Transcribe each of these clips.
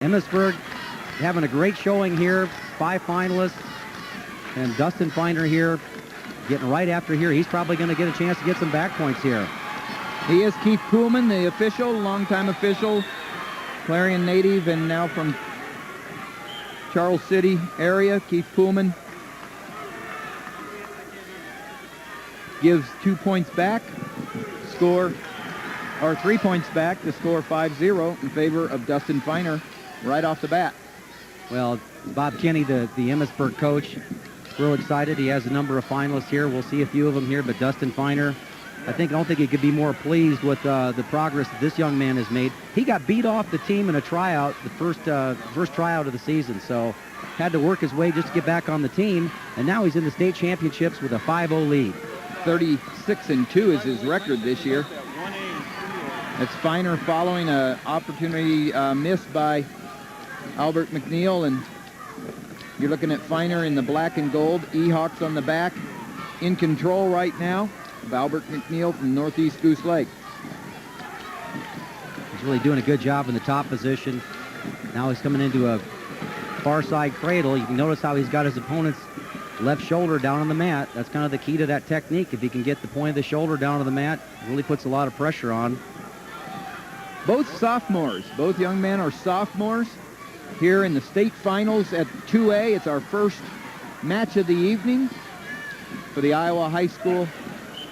Emmitsburg having a great showing here. 5 finalists. And Dustin Finer here getting right after here. He's probably going to get a chance to get some back points here. He is Keith Poolman, the official, longtime official, Clarion native, and now from Charles City area. Keith Poolman gives 2 points back, or 3 points back to score 5-0 in favor of Dustin Finer right off the bat. Well, Bob Kenny, the Emmitsburg coach, real excited. He has a number of finalists here. We'll see a few of them here, but Dustin Finer, I don't think he could be more pleased with the progress that this young man has made. He got beat off the team in a tryout, the first tryout of the season, so had to work his way just to get back on the team, and now he's in the state championships with a 5-0 lead. 36-2 is his record this year. It's Finer following an opportunity missed by Halvorsen-McDonough, and you're looking at Finer in the black and gold, E-Hawks on the back, in control right now of Halvorsen-McDonough from Northeast Goose Lake. He's really doing a good job in the top position. Now he's coming into a far side cradle. You can notice how he's got his opponent's left shoulder down on the mat. That's kind of the key to that technique. If he can get the point of the shoulder down on the mat, it really puts a lot of pressure on. Both sophomores. Both young men are sophomores here in the state finals at 2A. It's our first match of the evening for the Iowa High School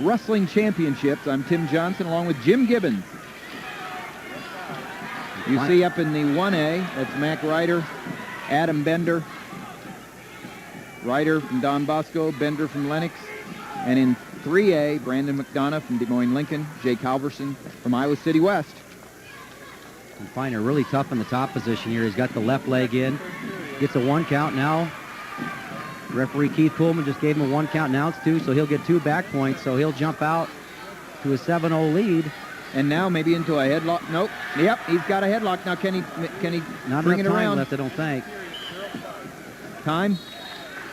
Wrestling Championships. I'm Tim Johnson along with Jim Gibbons. You see up in the 1A, that's Mac Reiter, Adam Bender, Reiter from Don Bosco, Bender from Lenox, and in 3A, Brandon McDonough from Des Moines Lincoln, Jake Halvorsen from Iowa City West. And Finer really tough in the top position here. He's got the left leg in, gets a 1 count now. Referee Keith Poolman just gave him a 1 count. Now it's 2, so he'll get 2 back points, so he'll jump out to a 7-0 lead. And now maybe into a headlock. Nope. Yep, he's got a headlock. Now can he Not bring it enough time around? left, I don't think. Time?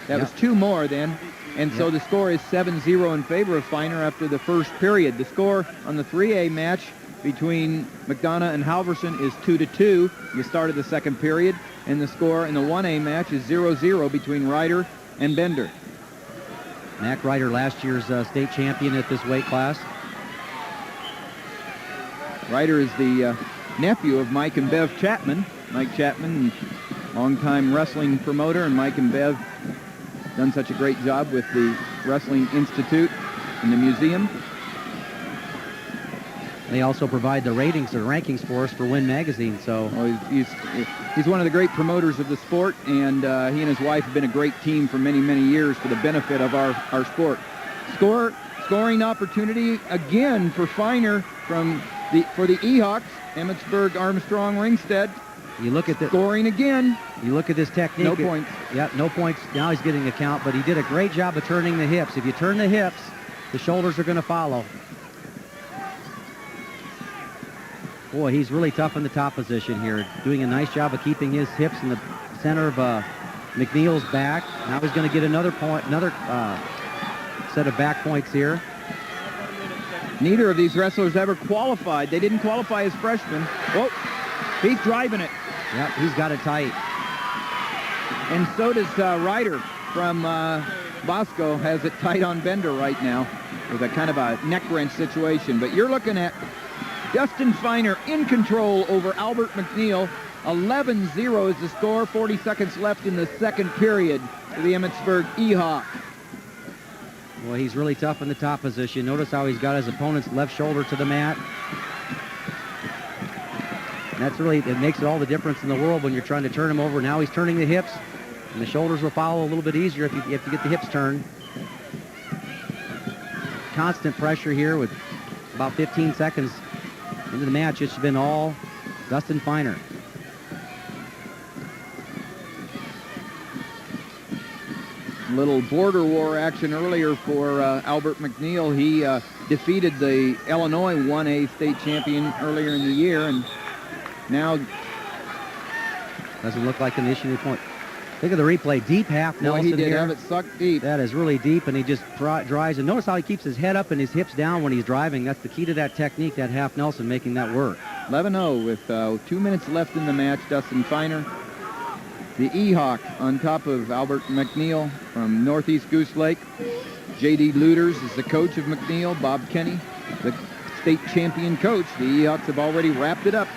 That was 2 more then. And so the score is 7-0 in favor of Finer after the first period. The score on the 3A match between McDonough and Halvorsen is 2-2. You started the second period. And the score in the 1A match is 0-0 between Reiter and Bender. Mac Reiter, last year's state champion at this weight class. Reiter is the nephew of Mike and Bev Chapman. Mike Chapman, longtime wrestling promoter, and Mike and Bev done such a great job with the Wrestling Institute and the museum. They also provide the ratings or rankings for us for Win Magazine. So he's one of the great promoters of the sport, and he and his wife have been a great team for many, many years for the benefit of our sport. Scoring opportunity again for Finer for the E-Hawks, Emmitsburg, Armstrong, Ringstead. You look at the scoring again. You look at this technique. No points. Yeah, no points. Now he's getting a count, but he did a great job of turning the hips. If you turn the hips, the shoulders are going to follow. Boy, he's really tough in the top position here, doing a nice job of keeping his hips in the center of McNeil's back. Now he's going to get another point, another set of back points here. Neither of these wrestlers ever qualified. They didn't qualify as freshmen. Oh, he's driving it. Yep, he's got it tight. And so does Reiter from Bosco, has it tight on Bender right now with a kind of a neck wrench situation. But you're looking at Dustin Finer in control over Halvorsen-McDonough. 11-0 is the score. 40 seconds left in the second period for the Emmitsburg E-Hawk. Well, he's really tough in the top position. Notice how he's got his opponent's left shoulder to the mat. And that's really, it makes all the difference in the world when you're trying to turn him over. Now he's turning the hips, and the shoulders will follow a little bit easier if you get the hips turned. Constant pressure here with about 15 seconds into the match. It's been all Dustin Finer. Little border war action earlier for Halvorsen-McDonough. He defeated the Illinois 1A state champion earlier in the year, and now doesn't look like an issue point. Look at the replay. Deep half Nelson. He did here. have it sucked deep. That is really deep, and he just drives. And notice how he keeps his head up and his hips down when he's driving. That's the key to that technique, that half Nelson, making that work. 11-0 with 2 minutes left in the match. Dustin Finer, the E-Hawk, on top of Halvorsen-McNeil from Northeast Goose Lake. J.D. Luters is the coach of McNeil. Bob Kenny, the state champion coach. The E-Hawks have already wrapped it up.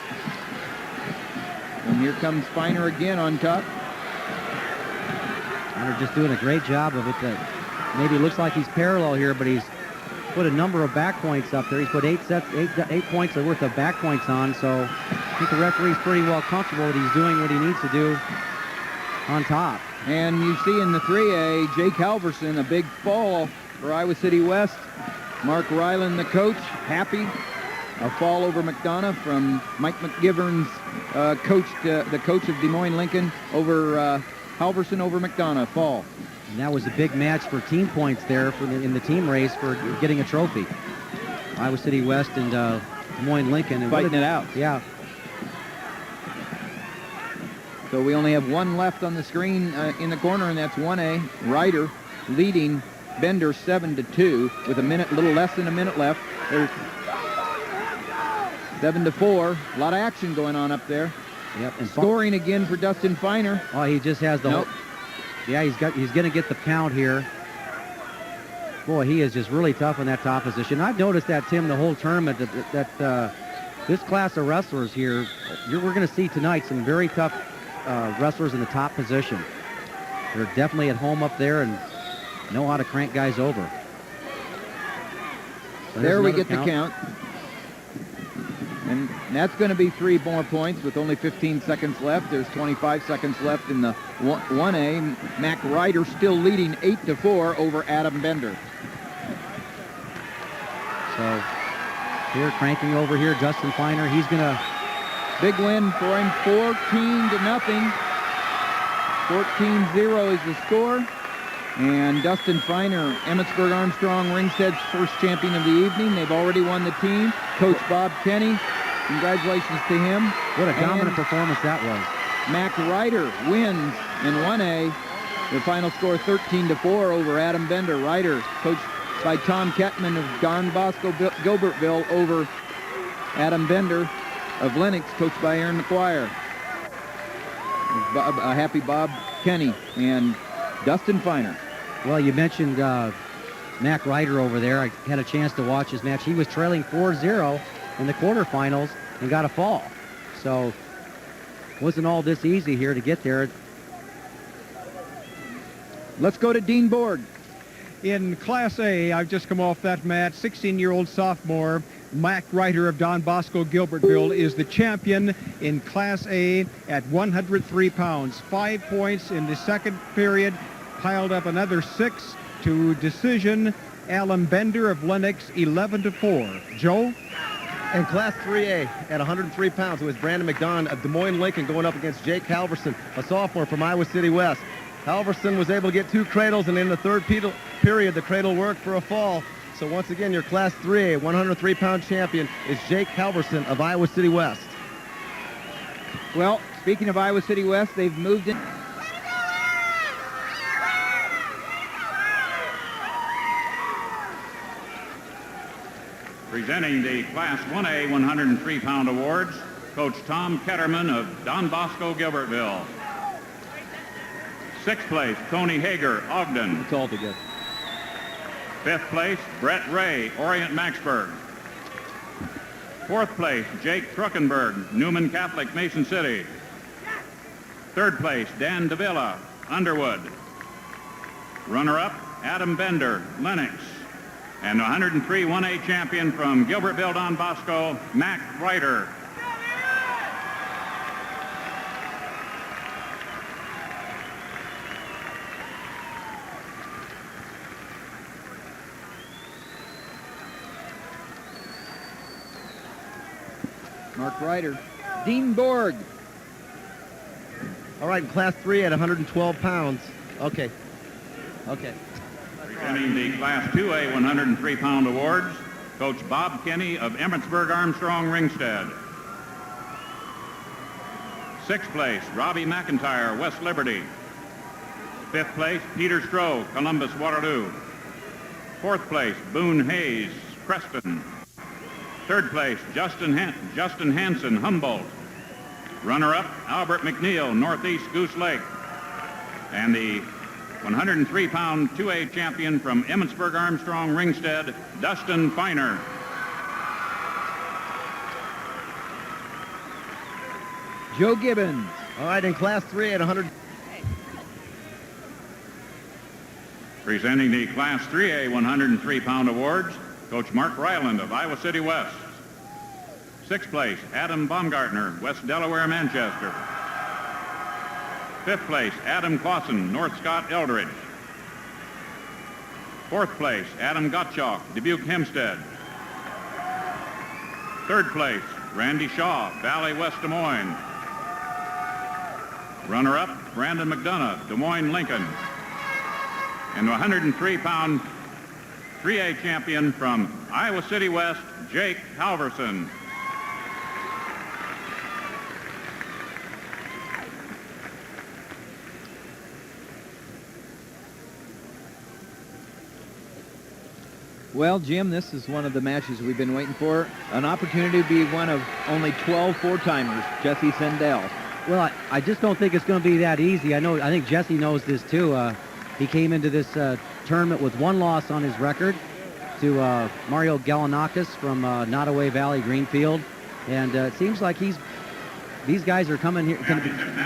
And here comes Finer again on top. Finer just doing a great job of it. Maybe looks like he's parallel here, but he's put a number of back points up there. He's put 8 points worth of back points on, so I think the referee's pretty well comfortable that he's doing what he needs to do on top. And you see in the 3A, Jake Halvorsen, a big fall for Iowa City West. Mark Ryland, the coach, happy. A fall over McDonough from Mike McGivern's the coach of Des Moines Lincoln, over Halvorsen over McDonough, fall. And that was a big match for team points there in the team race for getting a trophy. Iowa City West and Des Moines Lincoln. And fighting it out. Yeah. So we only have one left on the screen in the corner, and that's 1A. Reiter leading Bender 7-2 with a little less than a minute left. There's 7-4. A lot of action going on up there. Yep. And scoring again for Dustin Finer. Oh, he just has the whole... Yeah, he's going to get the count here. Boy, he is just really tough in that top position. I've noticed that, Tim, the whole tournament, that this class of wrestlers here, we're going to see tonight some very tough wrestlers in the top position. They're definitely at home up there and know how to crank guys over. So there we get the count. And that's going to be 3 more points with only 15 seconds left. There's 25 seconds left in the 1A. Mac Reiter still leading 8-4 over Adam Bender. So here, cranking over here, Dustin Finer. He's going to... Big win for him, 14-0. 14-0 is the score. And Dustin Finer, Emmitsburg Armstrong Ringstead's first champion of the evening. They've already won the team. Coach Bob Kenny, congratulations to him. What a dominant performance that was. Mac Reiter wins in 1A. The final score 13-4 over Adam Bender. Reiter, coached by Tom Kettman of Don Bosco Gilbertville, over Adam Bender of Lennox, coached by Aaron McGuire. A happy Bob Kenny and Dustin Finer. Well, you mentioned Mac Reiter over there. I had a chance to watch his match. He was trailing 4-0 in the quarterfinals and got a fall. So wasn't all this easy here to get there. Let's go to Dean Borg. In Class A, I've just come off that match. 16-year-old sophomore Mac Reiter of Don Bosco Gilbertville is the champion in Class A at 103 pounds. 5 points in the second period, piled up another 6 to decision. Alan Bender of Lennox, 11-4. Joe? In Class 3A at 103 pounds, it was Brandon McDonough of Des Moines Lincoln going up against Jake Halvorsen, a sophomore from Iowa City West. Halvorsen was able to get 2 cradles, and in the third period, the cradle worked for a fall. So once again, your Class 3A 103-pound champion is Jake Halvorsen of Iowa City West. Well, speaking of Iowa City West, they've moved in. Presenting the Class 1A 103-pound awards, Coach Tom Ketterman of Don Bosco Gilbertville. 6th place, Tony Hager, Ogden. It's all together. 5th place, Brett Ray, Orient Maxburg. 4th place, Jake Truckenberg, Newman Catholic, Mason City. 3rd place, Dan Davila, Underwood. Runner-up, Adam Bender, Lennox. And 103 1A champion from Gilbertville, Don Bosco, Mac Reiter. Mark Reiter. Dean Borg. All right, in Class 3 at 112 pounds. Okay. Presenting the Class 2A 103-pound awards, Coach Bob Kenny of Emmitsburg Armstrong Ringstead. 6th place, Robbie McIntyre, West Liberty. 5th place, Peter Stroh, Columbus Waterloo. 4th place, Boone Hayes, Preston. Third place, Justin Hansen, Humboldt. Runner-up, Albert McNeil, Northeast Goose Lake. And the 103-pound 2A champion from Emmitsburg Armstrong Ringstead, Dustin Finer. Joe Gibbons. All right, in Class 3A at 100. Presenting the Class 3A 103-pound awards, Coach Mark Ryland of Iowa City West. Sixth place, Adam Baumgartner, West Delaware, Manchester. Fifth place, Adam Clausen, North Scott, Eldridge. Fourth place, Adam Gottschalk, Dubuque, Hempstead. Third place, Randy Shaw, Valley, West Des Moines. Runner-up, Brandon McDonough, Des Moines, Lincoln. And the 103-pound 3A champion from Iowa City West, Jake Halvorsen. Well, Jim, this is one of the matches we've been waiting for. An opportunity to be one of only 12 four-timers, Jesse Sendell. Well, I just don't think it's going to be that easy. I think Jesse knows this too. He came into this tournament with one loss on his record to Mario Galanakis from Nottoway Valley, Greenfield. And it seems like these guys are coming here.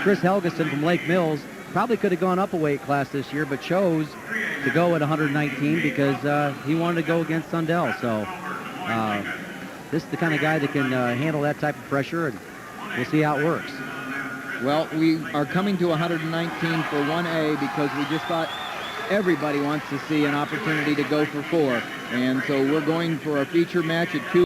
Chris Helgeson from Lake Mills probably could have gone up a weight class this year, but chose to go at 119 because he wanted to go against Sundell. So this is the kind of guy that can handle that type of pressure, and we'll see how it works. Well, we are coming to 119 for 1A because we just thought everybody wants to see an opportunity to go for 4. And so we're going for a feature match at 2.